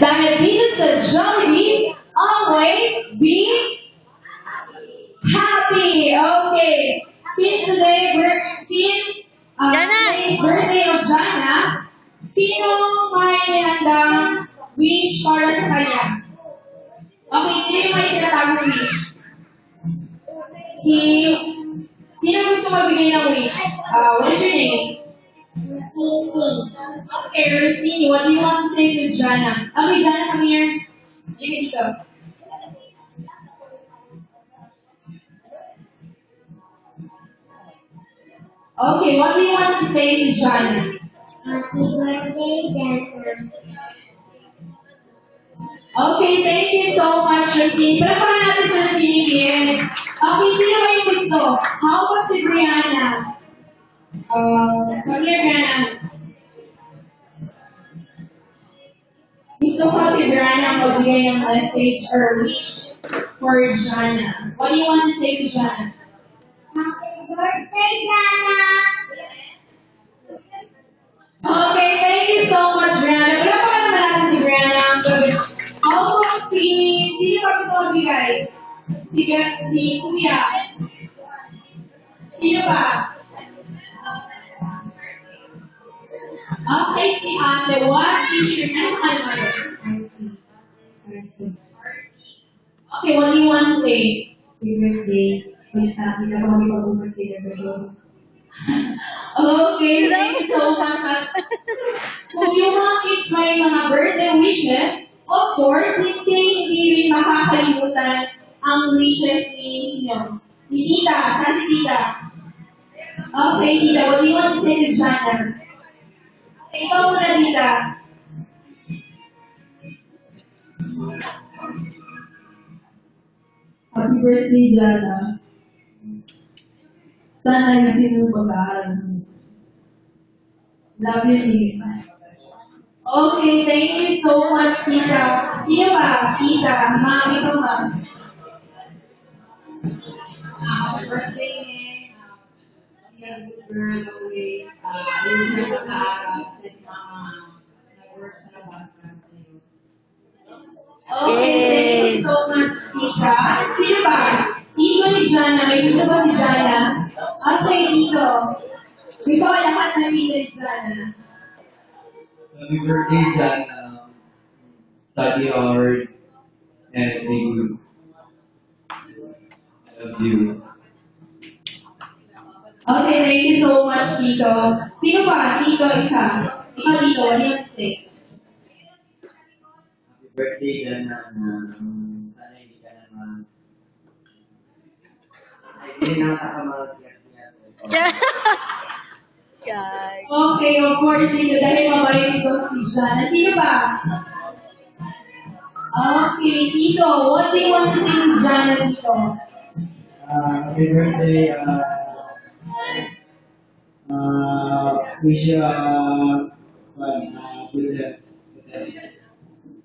Dahil dito sa Jollibee, always be happy. Okay. Since today is birthday of Jana, sino may handang wish para sa kanya? Okay, sino yung may tinatagong wish? Si, sino gusto magbigay ng wish? What is your name? Okay, Rosini, what do you want to say to Jana? Okay, Jana, come here. Sige dito. Okay, what do you want to say to Jana? Happy birthday, Jana. Okay, thank you so much, Rosini. Palapakan natin sa Rosini again. Okay, sino ba yung gusto? How about si Brianna? Come here, Brianna. Gusto ko si Brianna magbigay ng message or wish for Jana. What do you want to say to Jana? Happy birthday, Jana. Okay, thank you so much, Brianna. Palapakan naman natin si Brianna. How about sino ba gusto magbigay? Si Kuya. Sino ba? Okay, si Ate. What is your name, my mother? Okay, what do you want to say? Happy birthday. Hindi na ba mag-birthday na ba? Okay, thank you so much. Kung yung mga kids may mga birthday wishes, of course, hindi rin makakalimutan ang wishes ni sino? Ni Tita. Saan si Tita? Okay, Tita, what do you want to say to Jana? Okay, ikaw muna, Tita. Happy birthday, Jana. Sana ayusin mo pag-aaral mo. Love you, Tita. Okay, thank you so much, Tita. Sino ba? Tita, mami ko ma. Happy birthday, be a good girl always. Ayusin mo pag-aaral kasi mama nag-work sa labas para sa'yo. Okay, thank you so much, Tita. Sino ba? Tito ni Jana. May tito ba si Jana? Okay, Tito. Gusto ko lahat na tito ni Jana. Happy birthday, Jan. Study hard and be good. I love you. Okay, thank you so much, Tito. Sino ba? Tito, isa. Ikaw, Tito, what do you want to say? Happy birthday, Jan. Sana hindi ka naman. Hindi na nakakamagiyak-giyak. Guys. Okay, of course, Tito. Dahil mabait ito si Jana. Sino ba? Okay, Tito. What do you want to say to Jana, Tito? Happy birthday. Wish you good health.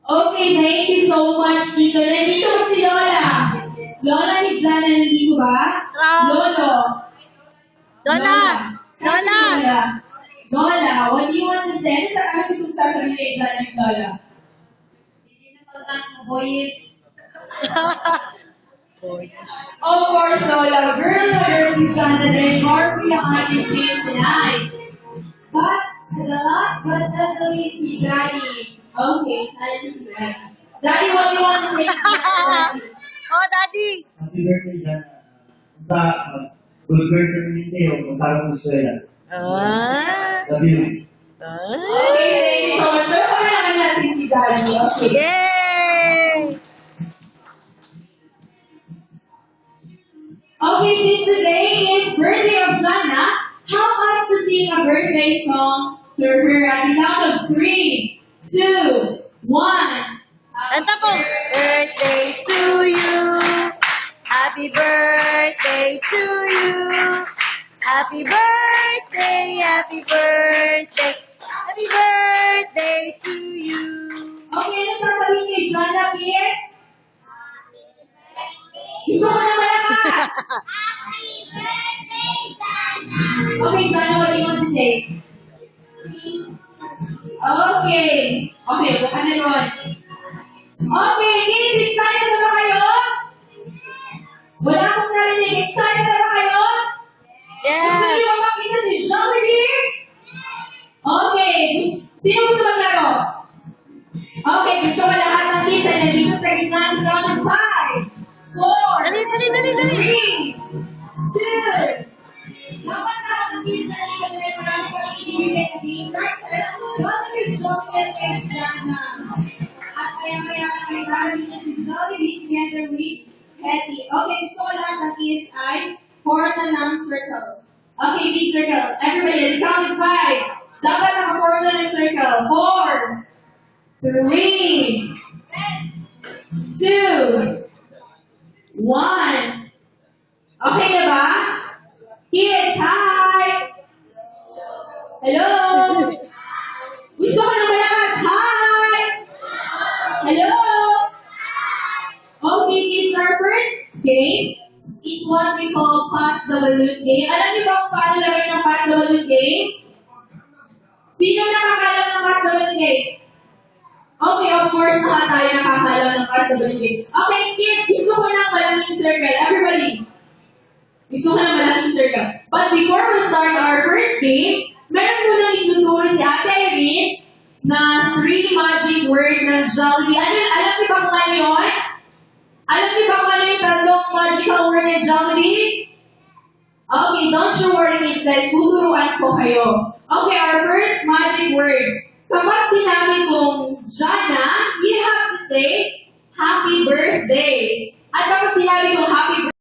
Okay, thank you so much, Tito. Nandito ba si Lola? Lola ni Jana, nandito ba? Lolo. Lola! Saan si Lola! Lola? Lola, what do you want to say? Ano gusto sasabihin kay Jana ni Lola? Hindi na pagkakang mo, boyish. Of course, Lola. Girl si Jana din. More for yung ating team tonight. But definitely si Daddy. Okay, silence si Daddy. Daddy, what do you want to say to Jana? Oh, Daddy! Happy birthday, Jan. Good birthday hindi o magkaroon ng eskwela. Love you. Okay, thank you so much. Pero kailangan natin si Daddy. Okay. Yay! Okay, since today is birthday of Jana, help us to sing a birthday song to her at the count of 3, 2, 1. Kanta po. Birthday to you. Happy birthday to you. Happy birthday, happy birthday. Happy birthday to you. Okay, ano sasabihin kay Jana, Pierre? Gusto ko na malakas! Happy birthday, Jana. Okay, Jana, what do you want to say? Okay. Okay, bukan na nun. Okay, kids, excited na ba kayo? Wala akong narinig. Excited na ba kayo? Gusto Yes. niyo ba makita si Jollibee? Okay, sino gusto maglaro? Okay, gusto ko lahat ng kids ay nandito sa gitna ng round of 5, 4, Dali, dali, dali, dali. 3, 2, dapat lahat ng kids ay nandito marami kang ibibigay na teamwork. Welcome to Jollibee and Jana. At kaya kami darating na si Jollibee together with Hetty. Okay, gusto ko lahat ng kids ay form na ng circle. Okay, big circle. Everybody, at the count of 5. Dapat naka-form na ng circle. 4, 3, 2, 1. Okay na ba? Kids, hi! Hello! Gusto ko na malakas. Hi! Hello! Okay, kids, our first game is what we call Pass the Balloon game. Alam niyo ba kung paano laro ng Pass the Balloon game? Sino nakakalam ng Pass the Balloon game? Okay, of course, lahat tayo nakakalam ng Pass the Balloon game. Okay, kids, gusto ko ng malaking circle. Everybody. Gusto ko ng malaking circle. But before we start our first game, meron mo nang ituturo si Ate Irene na 3 magic words ng Jollibee. Alam niyo ba kung ano yun? Alam niyo ba kung ano yung tatlong magical word ng Jollibee? Okay, don't you worry, kids. Dahil tuturuan ko kayo. Okay, our first magic word. Kapag sinabi kong Jana, you have to say, Happy Birthday. At kapag sinabi kong Happy Birthday,